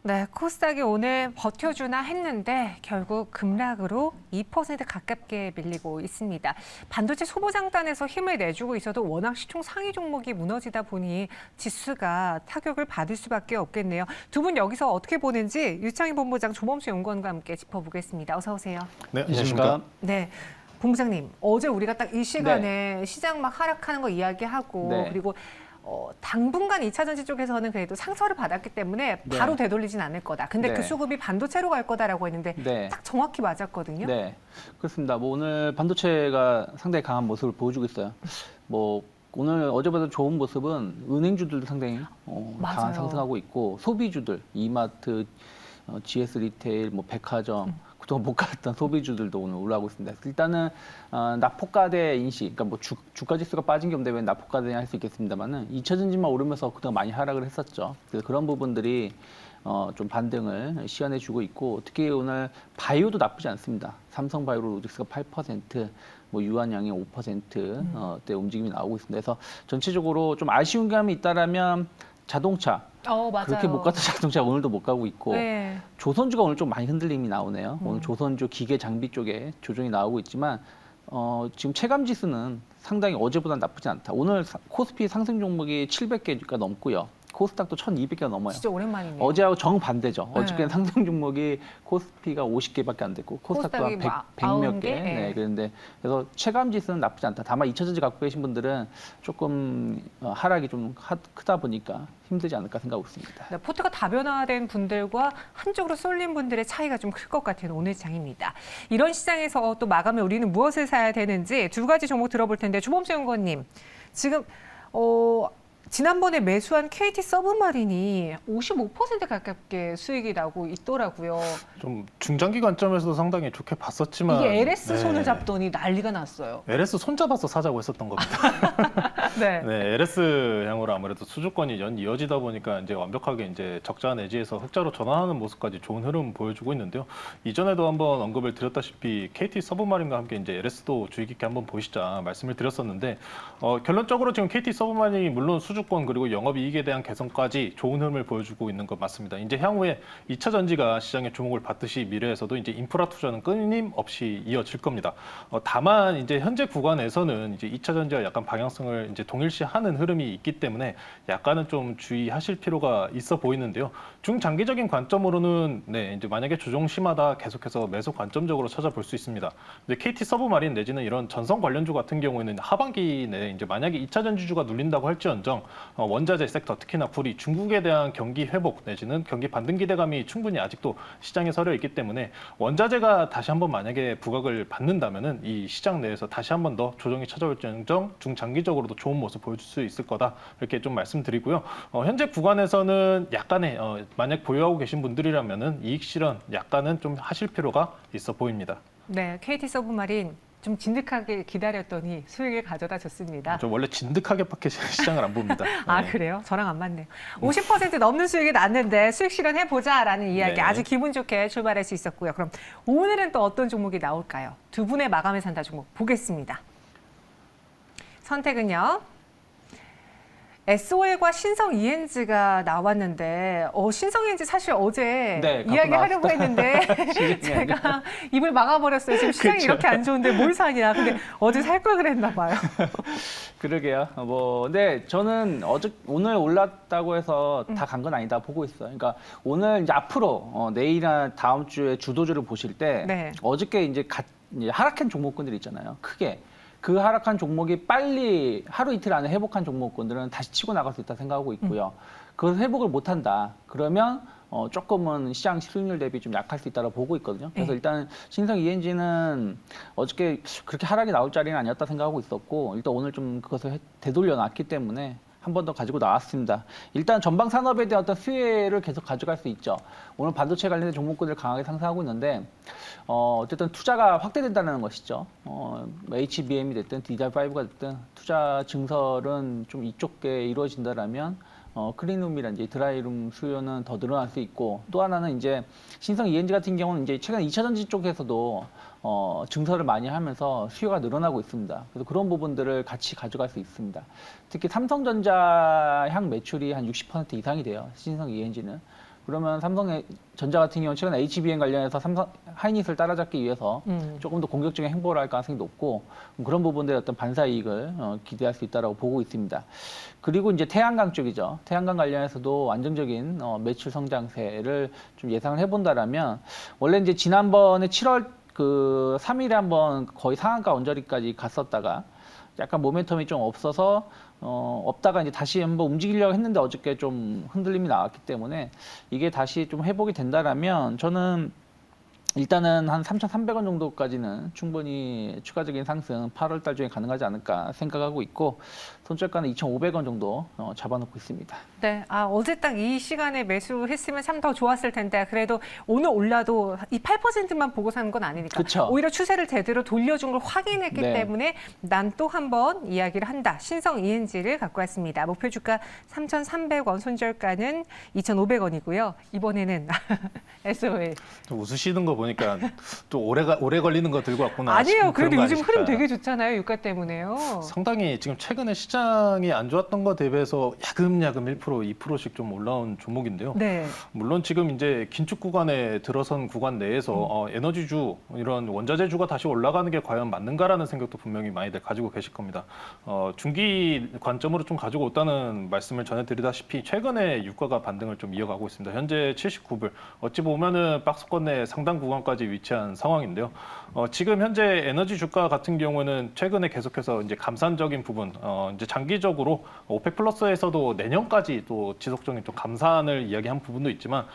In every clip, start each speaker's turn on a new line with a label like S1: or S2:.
S1: 네, 코스닥이 오늘 버텨주나 했는데 결국 급락으로 2% 가깝게 밀리고 있습니다. 반도체 소보장단에서 힘을 내주고 있어도 워낙 시총 상위 종목이 무너지다 보니 지수가 타격을 받을 수밖에 없겠네요. 두 분 여기서 어떻게 보는지 유창희 본부장, 조범수 연구원과 함께 짚어보겠습니다. 어서 오세요.
S2: 네, 안녕하십니까.
S1: 네. 본부장님, 어제 우리가 딱 이 시간에 시장 막 하락하는 거 이야기하고 그리고 당분간 2차 전지 쪽에서는 그래도 상처를 받았기 때문에 바로 되돌리진 않을 거다. 근데 그 수급이 반도체로 갈 거다라고 했는데 딱 정확히 맞았거든요.
S3: 네, 그렇습니다. 뭐 오늘 반도체가 상당히 강한 모습을 보여주고 있어요. 뭐 오늘 어제보다 좋은 모습은 은행주들도 상당히 강한 상승하고 있고 소비주들, 이마트, GS 리테일, 뭐 백화점, 그동안 못 갔던 소비주들도 오늘 올라오고 있습니다. 일단은 낙폭과대 인시, 그러니까 뭐 주가 지수가 빠진 게 없는데 왜 낙폭과대 할 수 있겠습니다만은 2차 전지만 오르면서 그동안 많이 하락을 했었죠. 그래서 그런 부분들이 좀 반등을 시연해주고 있고 특히 오늘 바이오도 나쁘지 않습니다. 삼성바이오 로직스가 8%, 뭐 유한양이 5%대 움직임이 나오고 있습니다. 그래서 전체적으로 좀 아쉬운 감이 있다라면 자동차.
S1: 맞아요.
S3: 그렇게 못 갔던 자동차 오늘도 못 가고 있고 조선주가 오늘 좀 많이 흔들림이 나오네요. 오늘 조선주 기계 장비 쪽에 조정이 나오고 있지만 지금 체감 지수는 상당히 어제보다 나쁘지 않다. 오늘 코스피 상승 종목이 700개가 넘고요. 코스닥도 1,200개가 넘어요.
S1: 진짜 오랜만이네요.
S3: 어제하고 정반대죠. 어저께는 상승 종목이 코스피가 50개밖에 안 됐고 코스닥도 한 100몇 개. 네, 그런데 그래서 체감 지수는 나쁘지 않다. 다만 2차 전지 갖고 계신 분들은 조금 하락이 좀 크다 보니까 힘들지 않을까 생각하고 있습니다.
S1: 네, 포트가 다변화된 분들과 한쪽으로 쏠린 분들의 차이가 좀 클 것 같은 오늘 장입니다. 이런 시장에서 또 마감에 우리는 무엇을 사야 되는지 두 가지 종목 들어볼 텐데 조범수 연구원님, 지금 지난번에 매수한 KT 서브마린이 55% 가깝게 수익이 나고 있더라고요.
S2: 좀 중장기 관점에서도 상당히 좋게 봤었지만
S1: 이게 LS 손을 잡더니 난리가 났어요.
S2: LS 손잡아서 사자고 했었던 겁니다. 네, LS 향으로 아무래도 수주권이 이어지다 보니까 이제 완벽하게 이제 적자 내지에서 흑자로 전환하는 모습까지 좋은 흐름 보여주고 있는데요. 이전에도 한번 언급을 드렸다시피 KT 서브마린과 함께 이제 LS도 주의 깊게 한번 보시자 말씀을 드렸었는데 결론적으로 지금 KT 서브마린이 물론 수주권 그리고 영업이익에 대한 개선까지 좋은 흐름을 보여주고 있는 것 맞습니다. 이제 향후에 2차 전지가 시장에 주목을 받듯이 미래에서도 이제 인프라 투자는 끊임없이 이어질 겁니다. 다만 이제 현재 구간에서는 이제 2차 전지와 약간 방향성을 이제 동일시하는 흐름이 있기 때문에 약간은 좀 주의하실 필요가 있어 보이는데요. 중장기적인 관점으로는 이제 만약에 조정 심하다 계속해서 매수 관점적으로 찾아볼 수 있습니다. 근데 KT 서브마린 내지는 이런 전선 관련주 같은 경우에는 하반기 내에 이제 만약에 2차 전지주가 눌린다고 할지언정 원자재 섹터 특히나 구리 중국에 대한 경기 회복 내지는 경기 반등 기대감이 충분히 아직도 시장에 서려 있기 때문에 원자재가 다시 한번 만약에 부각을 받는다면은 이 시장 내에서 다시 한번 더 조정이 찾아올지언정 중장기적으로도 좋은 모습 보여줄 수 있을 거다 이렇게 좀 말씀드리고요. 현재 구간에서는 약간의 만약 보유하고 계신 분들이라면은 이익 실현 약간은 좀 하실 필요가 있어 보입니다.
S1: 네, KT 서브마린 좀 진득하게 기다렸더니 수익을 가져다 줬습니다.
S2: 저 원래 진득하게밖에 시장을 안 봅니다.
S1: 아, 그래요? 저랑 안 맞네요. 50% 넘는 수익이 났는데 수익 실현해보자라는 이야기 아주 기분 좋게 출발할 수 있었고요. 그럼 오늘은 또 어떤 종목이 나올까요? 두 분의 마감에 산다 종목 보겠습니다. 선택은요. SOL과 신성 ENG가 나왔는데 신성 ENG 사실 어제 이야기하려고 했는데 제가 입을 막아버렸어요. 지금 시장이 이렇게 안 좋은데 뭘 사냐. 근데 어제 살 걸 그랬나 봐요.
S3: 그러게요. 근데 저는 오늘 올랐다고 해서 다 간 건 아니다 보고 있어요. 그러니까 오늘 이제 앞으로 내일이나 다음 주에 주도주를 보실 때 어저께 이제 하락한 종목군들 있잖아요. 크게. 그 하락한 종목이 빨리 하루 이틀 안에 회복한 종목군들은 다시 치고 나갈 수 있다 생각하고 있고요. 그 회복을 못한다. 그러면 조금은 시장 수익률 대비 좀 약할 수 있다고 보고 있거든요. 그래서 일단 신성 ENG는 어저께 그렇게 하락이 나올 자리는 아니었다 생각하고 있었고 일단 오늘 좀 그것을 되돌려 놨기 때문에 한 번 더 가지고 나왔습니다. 일단 전방 산업에 대한 어떤 수혜를 계속 가져갈 수 있죠. 오늘 반도체 관련된 종목군들 강하게 상승하고 있는데 어쨌든 투자가 확대된다는 것이죠. HBM이 됐든 DDR5가 됐든 투자 증설은 좀 이쪽에 이루어진다라면 클린룸이라든지 드라이룸 수요는 더 늘어날 수 있고 또 하나는 이제 신성 ENG 같은 경우는 이제 최근 2차 전지 쪽에서도 증설을 많이 하면서 수요가 늘어나고 있습니다. 그래서 그런 부분들을 같이 가져갈 수 있습니다. 특히 삼성전자 향 매출이 한 60% 이상이 돼요. 신성 ENG는. 그러면 삼성전자 같은 경우는 최근 HBM 관련해서 삼성 하이닉스를 따라잡기 위해서 조금 더 공격적인 행보를 할 가능성이 높고 그런 부분들의 어떤 반사 이익을 기대할 수 있다라고 보고 있습니다. 그리고 이제 태양광 쪽이죠. 태양광 관련해서도 안정적인 매출 성장세를 좀 예상을 해본다라면 원래 이제 지난번에 7월 그 3일에 한번 거의 상한가 언저리까지 갔었다가 약간 모멘텀이 좀 없어서 없다가 이제 다시 한번 움직이려고 했는데 어저께 좀 흔들림이 나왔기 때문에 이게 다시 좀 회복이 된다라면 저는 일단은 한 3,300원 정도까지는 충분히 추가적인 상승 8월 달 중에 가능하지 않을까 생각하고 있고 손절가는 2,500원 정도 잡아놓고 있습니다.
S1: 네, 어제 딱 이 시간에 매수했으면 참 더 좋았을 텐데 그래도 오늘 올라도 이 8%만 보고 사는 건 아니니까
S3: 그쵸.
S1: 오히려 추세를 제대로 돌려준 걸 확인했기
S3: 네.
S1: 때문에 난 또 한 번 이야기를 한다. 신성 ENG를 갖고 왔습니다. 목표 주가 3,300원, 손절가는 2,500원이고요. 이번에는 SOL.
S2: 좀 웃으시는 거 보니까 또 오래 걸리는 거 들고 왔구나.
S1: 아니에요.
S2: 그런
S1: 그래도
S2: 거
S1: 요즘
S2: 아니실까.
S1: 흐름 되게 좋잖아요. 유가 때문에요.
S2: 상당히 지금 최근에 시장이 안 좋았던 거 대비해서 야금야금 1%, 2%씩 좀 올라온 종목인데요.
S1: 네.
S2: 물론 지금 이제 긴축 구간에 들어선 구간 내에서 에너지주 이런 원자재주가 다시 올라가는 게 과연 맞는가라는 생각도 분명히 많이들 가지고 계실 겁니다. 중기 관점으로 좀 가지고 왔다는 말씀을 전해드리다시피 최근에 유가가 반등을 좀 이어가고 있습니다. 현재 79불. 어찌 보면은 박스권 내 상당 구간까지 위치한 상황인데요. 지금 현재 에너지 주가 같은 경우는 최근에 계속해서 이제 감산적인 부분, 이제 장기적으로 오펙 플러스에서도 내년까지 또 지속적인 좀 감산을 이야기한 부분도 있지만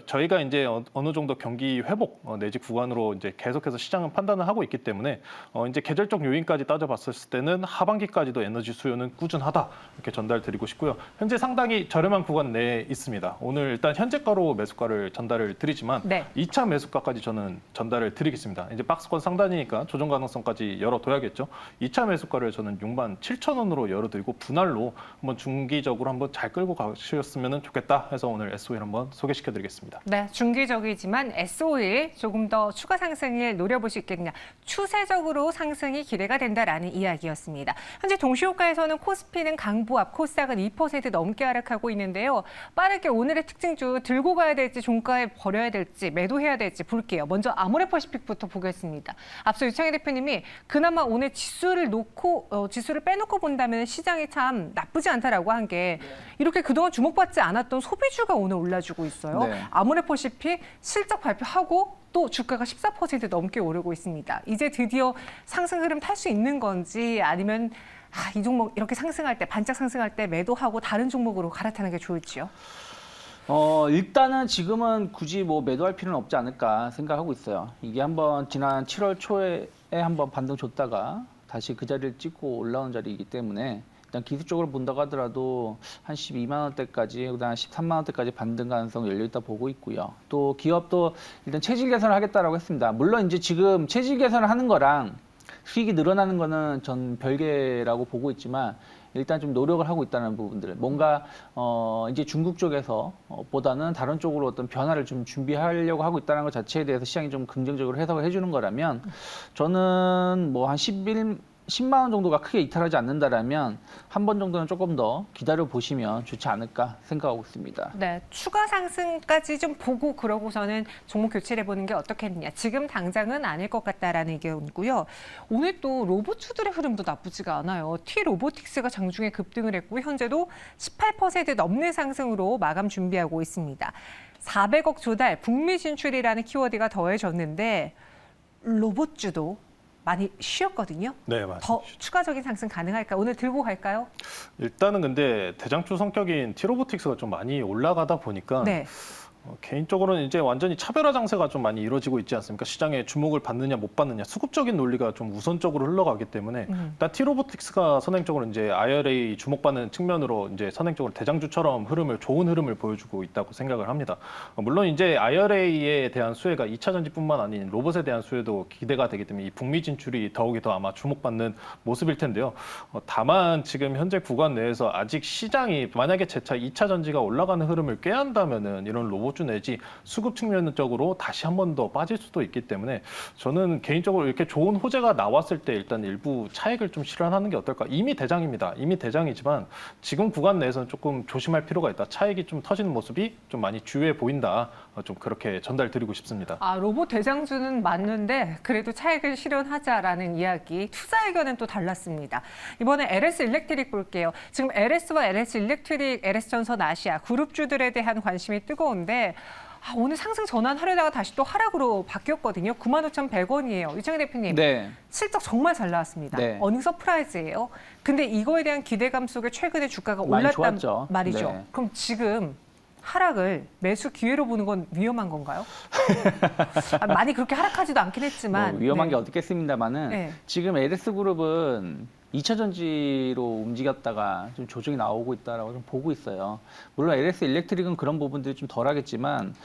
S2: 저희가 이제 어느 정도 경기 회복 내지 구간으로 이제 계속해서 시장은 판단을 하고 있기 때문에 이제 계절적 요인까지 따져봤을 때는 하반기까지도 에너지 수요는 꾸준하다 이렇게 전달드리고 싶고요. 현재 상당히 저렴한 구간 내에 있습니다. 오늘 일단 현재가로 매수가를 전달을 드리지만
S1: 네.
S2: 2차 매수가까지 저는 전달을 드리겠습니다. 이제 박스권 상단이니까 조정 가능성까지 열어둬야겠죠. 2차 매수가를 저는 67,000원으로 열어드리고 분할로 한번 중기적으로 한번 잘 끌고 가셨으면 좋겠다 해서 오늘 SOL 한번 소개시켜드리겠습니다.
S1: 네, 중기적이지만 SOL 조금 더 추가 상승을 노려볼 수 있겠느냐. 추세적으로 상승이 기대가 된다라는 이야기였습니다. 현재 동시호가에서는 코스피는 강보합, 코스닥은 2% 넘게 하락하고 있는데요. 빠르게 오늘의 특징주 들고 가야 될지 종가에 버려야 될지 매도해야 될지 볼게요. 먼저 아모레퍼시픽부터 보겠습니다. 앞서 유창희 대표님이 그나마 오늘 지수를 빼놓고 본다면 시장이 참 나쁘지 않다라고 한 게 이렇게 그동안 주목받지 않았던 소비주가 오늘 올라주고 있어요.
S3: 네.
S1: 아모레퍼시픽 실적 발표하고 또 주가가 14% 넘게 오르고 있습니다. 이제 드디어 상승 흐름 탈 수 있는 건지 아니면 이 종목 이렇게 상승할 때 반짝 상승할 때 매도하고 다른 종목으로 갈아타는 게 좋을지요?
S3: 일단은 지금은 굳이 뭐 매도할 필요는 없지 않을까 생각하고 있어요. 이게 한번 지난 7월 초에 한번 반등 줬다가 다시 그 자리를 찍고 올라온 자리이기 때문에 일단 기술적으로 본다고 하더라도 한 12만 원대까지, 그다음 13만 원대까지 반등 가능성 열려 있다 보고 있고요. 또 기업도 일단 체질 개선을 하겠다라고 했습니다. 물론 이제 지금 체질 개선을 하는 거랑 수익이 늘어나는 거는 전 별개라고 보고 있지만 일단 좀 노력을 하고 있다는 부분들, 뭔가 이제 중국 쪽에서 보다는 다른 쪽으로 어떤 변화를 좀 준비하려고 하고 있다는 것 자체에 대해서 시장이 좀 긍정적으로 해석을 해주는 거라면 저는 뭐 한 10만 원 정도가 크게 이탈하지 않는다라면 한 번 정도는 조금 더 기다려 보시면 좋지 않을까 생각하고 있습니다.
S1: 네, 추가 상승까지 좀 보고 그러고서는 종목 교체를 해보는 게 어떻겠느냐. 지금 당장은 아닐 것 같다라는 의견이고요. 오늘 또 로봇주들의 흐름도 나쁘지가 않아요. T-로보틱스가 장중에 급등을 했고 현재도 18% 넘는 상승으로 마감 준비하고 있습니다. 400억 조달, 북미 진출이라는 키워드가 더해졌는데 로봇주도 많이 쉬었거든요.
S2: 네, 맞습니다.
S1: 더 추가적인 상승 가능할까? 오늘 들고 갈까요?
S2: 일단은 근데 대장주 성격인 T-로보틱스가 좀 많이 올라가다 보니까
S1: 네.
S2: 개인적으로는 이제 완전히 차별화 장세가 좀 많이 이루어지고 있지 않습니까? 시장에 주목을 받느냐 못 받느냐 수급적인 논리가 좀 우선적으로 흘러가기 때문에 일단 T-로보틱스가 선행적으로 이제 IRA 주목받는 측면으로 이제 선행적으로 대장주처럼 좋은 흐름을 보여주고 있다고 생각을 합니다. 물론 이제 IRA에 대한 수혜가 2차 전지뿐만 아닌 로봇에 대한 수혜도 기대가 되기 때문에 이 북미 진출이 더욱이 더 아마 주목받는 모습일 텐데요. 다만 지금 현재 구간 내에서 아직 시장이 만약에 재차 2차 전지가 올라가는 흐름을 꾀한다면은 이런 로봇 주 내지 수급 측면적으로 다시 한 번 더 빠질 수도 있기 때문에 저는 개인적으로 이렇게 좋은 호재가 나왔을 때 일단 일부 차익을 좀 실현하는 게 어떨까. 이미 대장입니다. 이미 대장이지만 지금 구간 내에서는 조금 조심할 필요가 있다. 차익이 좀 터지는 모습이 좀 많이 주요해 보인다. 좀 그렇게 전달드리고 싶습니다.
S1: 아, 로봇 대장주는 맞는데 그래도 차익을 실현하자라는 이야기. 투자 의견은 또 달랐습니다. 이번에 LS 일렉트릭 볼게요. 지금 LS와 LS 일렉트릭, LS전선 아시아 그룹주들에 대한 관심이 뜨거운데 오늘 상승 전환하려다가 다시 또 하락으로 바뀌었거든요. 95,100원이에요. 이창희 대표님,
S3: 네.
S1: 실적 정말 잘 나왔습니다.
S3: 네.
S1: 어닝 서프라이즈예요. 근데 이거에 대한 기대감 속에 최근에 주가가
S3: 많이
S1: 올랐단
S3: 좋았죠.
S1: 말이죠.
S3: 네.
S1: 그럼 지금 하락을 매수 기회로 보는 건 위험한 건가요? 많이 그렇게 하락하지도 않긴 했지만.
S3: 뭐 위험한
S1: 네.
S3: 게 어떻겠습니다만은
S1: 네.
S3: 지금 LS그룹은 2차 전지로 움직였다가 좀 조정이 나오고 있다라고 좀 보고 있어요. 물론 LS 일렉트릭은 그런 부분들이 좀 덜하겠지만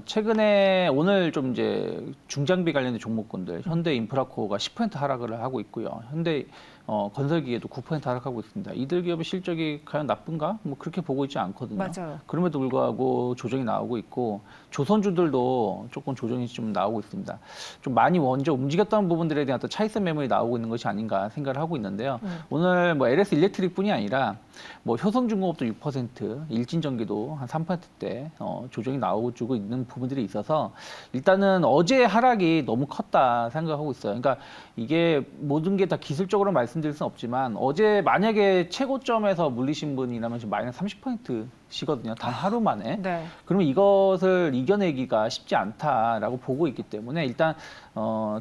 S3: 최근에 오늘 좀 이제 중장비 관련된 종목군들 현대 인프라코어가 10% 하락을 하고 있고요. 현대 건설기계도 9% 하락하고 있습니다. 이들 기업의 실적이 과연 나쁜가? 뭐 그렇게 보고 있지 않거든요.
S1: 맞아요.
S3: 그럼에도 불구하고 조정이 나오고 있고 조선주들도 조금 조정이 좀 나오고 있습니다. 좀 많이 먼저 움직였던 부분들에 대한 또 차익선 매물이 나오고 있는 것이 아닌가 생각을 하고 있는데요. 오늘 뭐 LS 일렉트릭뿐이 아니라 뭐 효성중공업도 6%, 일진전기도 한 3%대 조정이 나오고 있는 부분들이 있어서 일단은 어제 하락이 너무 컸다 생각하고 있어요. 그러니까 이게 모든 게 다 기술적으로 말씀드릴 수는 없지만 어제 만약에 최고점에서 물리신 분이라면 지금 마이너스 30%시거든요. 단 하루 만에.
S1: 네.
S3: 그러면 이것을 이겨내기가 쉽지 않다라고 보고 있기 때문에 일단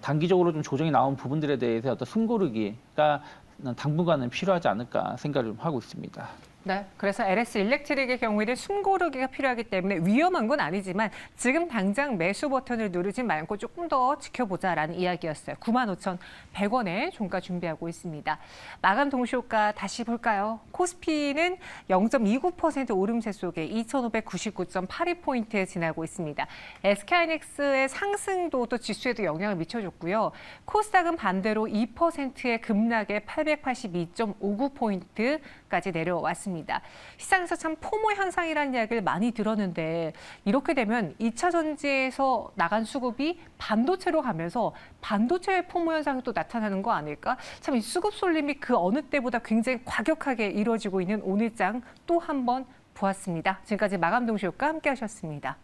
S3: 단기적으로 좀 조정이 나온 부분들에 대해서 어떤 숨고르기가 당분간은 필요하지 않을까 생각을 좀 하고 있습니다.
S1: 네, 그래서 LS 일렉트릭의 경우에는 숨고르기가 필요하기 때문에 위험한 건 아니지만 지금 당장 매수 버튼을 누르지 말고 조금 더 지켜보자라는 이야기였어요. 95,100원에 종가 준비하고 있습니다. 마감 동시효과 다시 볼까요? 코스피는 0.29% 오름세 속에 2,599.82포인트에 지나고 있습니다. SK하이닉스의 상승도 또 지수에도 영향을 미쳐줬고요. 코스닥은 반대로 2%의 급락에 882.59포인트까지 내려왔습니다. 시장에서 참 포모 현상이라는 이야기를 많이 들었는데 이렇게 되면 2차 전지에서 나간 수급이 반도체로 가면서 반도체의 포모 현상이 또 나타나는 거 아닐까? 참 이 수급 쏠림이 그 어느 때보다 굉장히 과격하게 이루어지고 있는 오늘장 또 한 번 보았습니다. 지금까지 마감 동시효과 함께 하셨습니다.